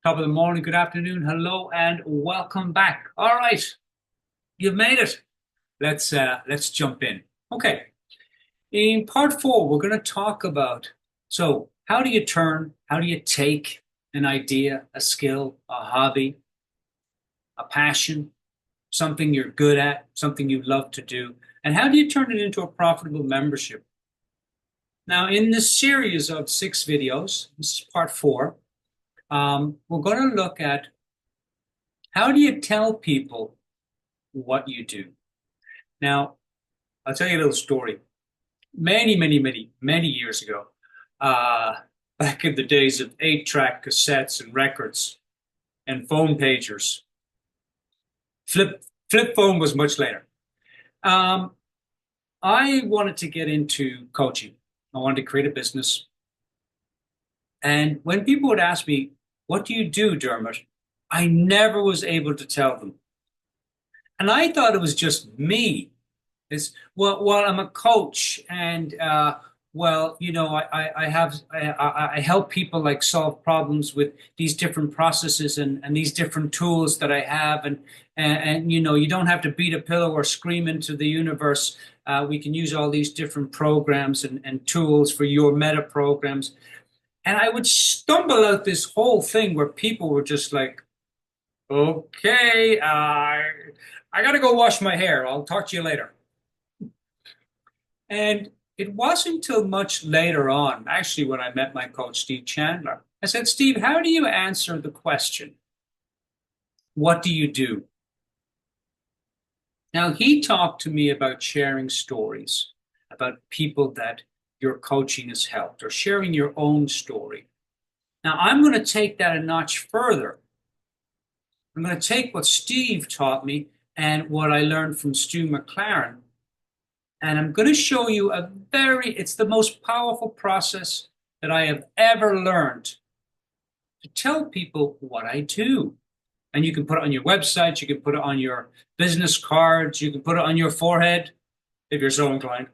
Top of the morning, good afternoon, hello, and welcome back. All right, you've made it. Let's jump in. Okay, in part four, we're going to talk about how do you turn, how do you take an idea, a skill, a hobby, a passion, something you're good at, something you love to do, and how do you turn it into a profitable membership? Now, in this series of 6 videos, this is part four. We're going to look at how do you tell people what you do. Now, I'll tell you a little story. Many years ago, uh, back in the days of 8-track cassettes and records and phone pagers, flip phone was much later. Um, I wanted to get into coaching. I wanted to create a business. And when people would ask me, "What do you do, Dermot?" I never was able to tell them. And I thought it was just me. Well, I'm a coach, and I help people like solve problems with these different processes and these different tools that I have, and you don't have to beat a pillow or scream into the universe. We can use all these different programs and tools for your meta programs, and I would stumble out this whole thing where people were just like, "Okay, I got to go wash my hair. I'll talk to you later." And it wasn't until much later on, actually, when I met my coach, Steve Chandler. I said, "Steve, how do you answer the question, what do you do?" Now, he talked to me about sharing stories, about people that your coaching has helped, or sharing your own story. Now, I'm going to take that a notch further. I'm going to take what Steve taught me and what I learned from Stu McLaren, and I'm going to show you it's the most powerful process that I have ever learned to tell people what I do. And you can put it on your website, you can put it on your business cards, you can put it on your forehead if you're so inclined.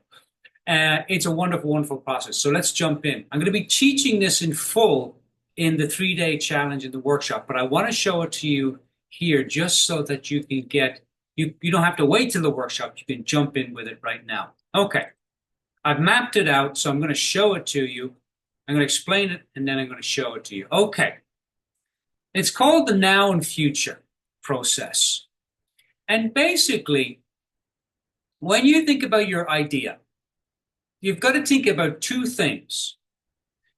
It's a wonderful, wonderful process. So let's jump in. I'm going to be teaching this in full in the 3-day challenge in the workshop, but I want to show it to you here just so that you can you don't have to wait till the workshop. You can jump in with it right now. Okay. I've mapped it out, so I'm going to show it to you. I'm going to explain it, and then I'm going to show it to you. Okay. It's called the now and future process. And basically, when you think about your idea, you've got to think about two things.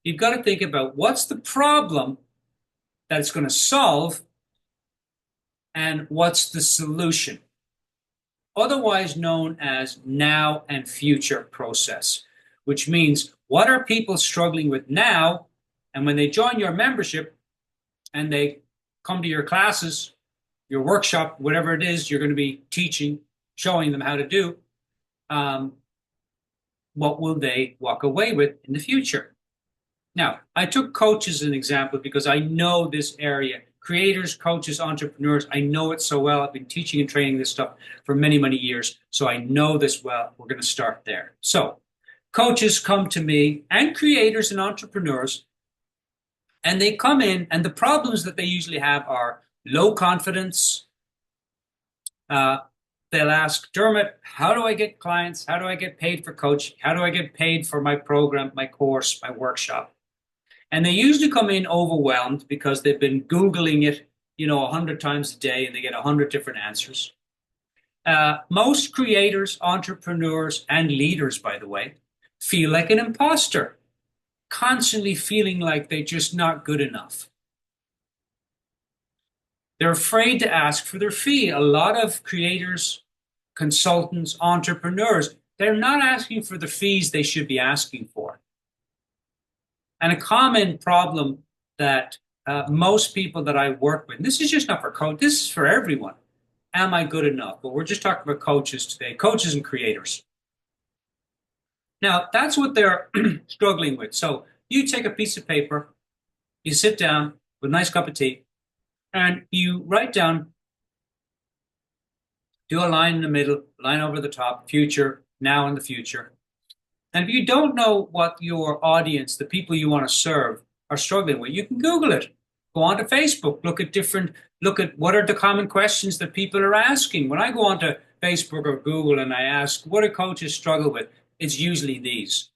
You've got to think about what's the problem that it's going to solve, and what's the solution, otherwise known as now and future process, which means what are people struggling with now? And when they join your membership and they come to your classes, your workshop, whatever it is you're going to be teaching, showing them how to do, what will they walk away with in the future? Now, I took coaches as an example because I know this area. Creators, coaches, entrepreneurs, I know it so well. I've been teaching and training this stuff for many years, so I know this well. We're going to start there. So, coaches come to me, and creators and entrepreneurs, and they come in, and the problems that they usually have are low confidence. They'll ask, "Dermot, how do I get clients? How do I get paid for coaching? How do I get paid for my program, my course, my workshop?" And they usually come in overwhelmed because they've been Googling it, 100 times a day, and they get 100 different answers. Most creators, entrepreneurs, and leaders, by the way, feel like an imposter, constantly feeling like they're just not good enough. They're afraid to ask for their fee. A lot of creators, consultants, entrepreneurs, they're not asking for the fees they should be asking for. And a common problem that most people that I work with, and this is just not for coach, this is for everyone. Am I good enough? But we're just talking about coaches today, coaches and creators. Now, that's what they're struggling with. So you take a piece of paper, you sit down with a nice cup of tea, and you write down, do a line in the middle, line over the top, future, now and the future. And if you don't know what your audience, the people you want to serve, are struggling with, you can Google it. Go onto Facebook, look at what are the common questions that people are asking. When I go onto Facebook or Google and I ask, what do coaches struggle with? It's usually these.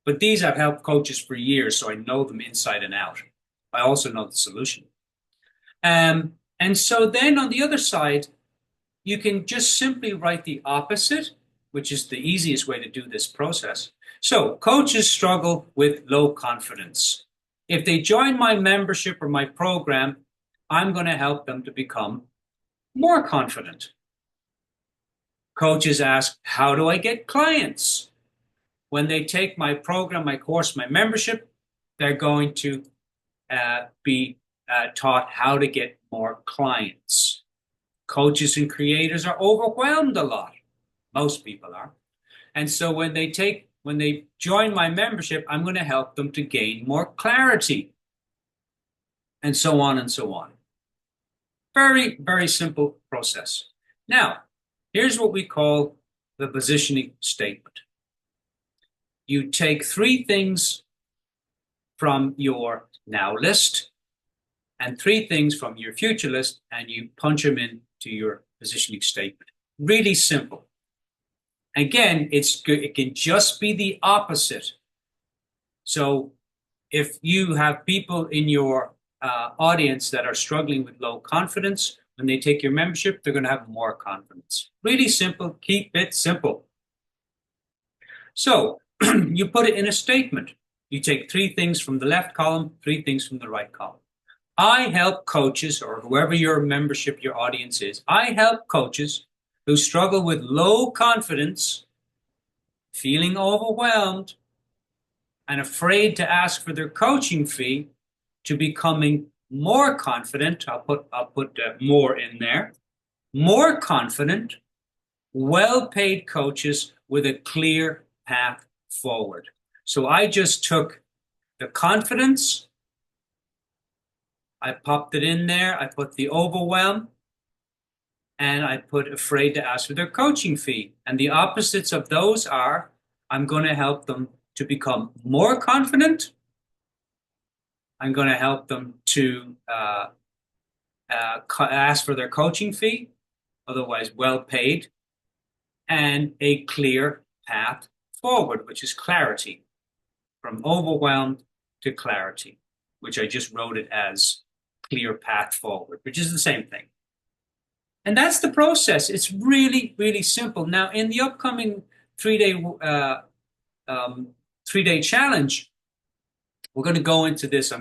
But these I've helped coaches for years, so I know them inside and out. I also know the solution. And so then on the other side, you can just simply write the opposite, which is the easiest way to do this process. So coaches struggle with low confidence. If they join my membership or my program, I'm going to help them to become more confident. Coaches ask, how do I get clients? When they take my program, my course, my membership, they're going to be taught how to get more clients. Coaches and creators are overwhelmed a lot. Most people are. And so when they join my membership, I'm going to help them to gain more clarity. And so on and so on. Very, very simple process. Now, here's what we call the positioning statement. You take 3 things from your now list and 3 things from your future list, and you punch them into your positioning statement. Really simple. Again, it's good. It can just be the opposite. So if you have people in your audience that are struggling with low confidence, when they take your membership, they're going to have more confidence. Really simple. Keep it simple. So you put it in a statement. You take 3 things from the left column, 3 things from the right column. I help coaches, or whoever your membership, your audience is, I help coaches who struggle with low confidence, feeling overwhelmed, and afraid to ask for their coaching fee, to becoming more confident. I'll put more in there. More confident, well-paid coaches with a clear path forward. So I just took the confidence, I popped it in there, I put the overwhelm, and I put afraid to ask for their coaching fee. And the opposites of those are, I'm going to help them to become more confident. I'm going to help them to ask for their coaching fee, otherwise well paid, and a clear path forward, which is clarity, from overwhelmed to clarity, which I just wrote it as clear path forward, which is the same thing. And that's the process. It's really, really simple. Now, in the upcoming 3-day challenge, we're going to go into this.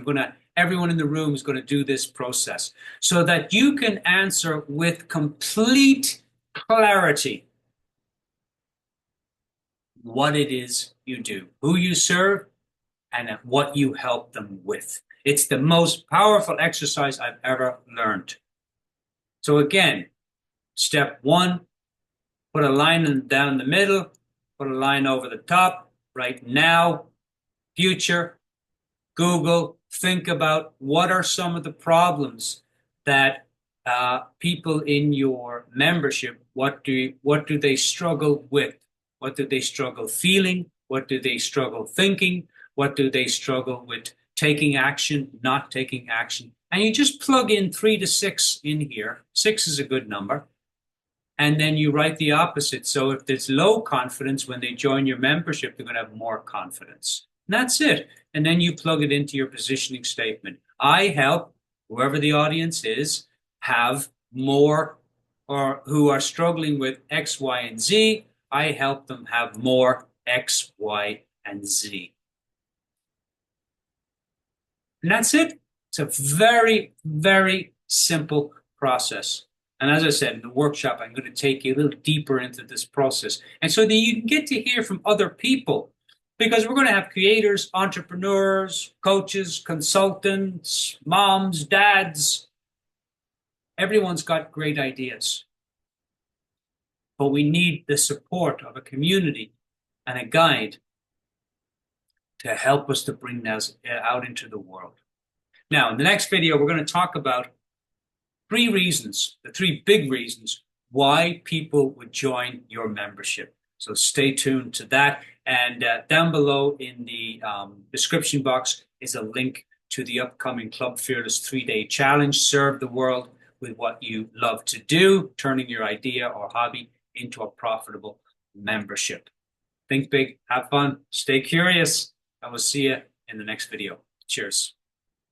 Everyone in the room is going to do this process so that you can answer with complete clarity what it is you do, who you serve, and what you help them with. It's the most powerful exercise I've ever learned. So again, step 1, put a line down the middle, put a line over the top, right now, future, Google, think about what are some of the problems that people in your membership, what do they struggle with? What do they struggle feeling? What do they struggle thinking? What do they struggle with taking action, not taking action? And you just plug in 3 to 6 in here. 6 is a good number. And then you write the opposite. So if there's low confidence, when they join your membership, they're going to have more confidence. And that's it. And then you plug it into your positioning statement. I help whoever the audience is have more, or who are struggling with X, Y, and Z. I help them have more X, Y, and Z. And that's it. It's a very, very simple process. And as I said, in the workshop, I'm going to take you a little deeper into this process. And so that you can get to hear from other people, because we're going to have creators, entrepreneurs, coaches, consultants, moms, dads. Everyone's got great ideas. But we need the support of a community and a guide to help us to bring those out into the world. Now, in the next video, we're going to talk about 3 reasons, the 3 big reasons why people would join your membership. So stay tuned to that. And down below in the description box is a link to the upcoming Club Fearless 3-day challenge. Serve the world with what you love to do, turning your idea or hobby into a profitable membership. Think big, have fun, stay curious, and we'll see you in the next video. Cheers.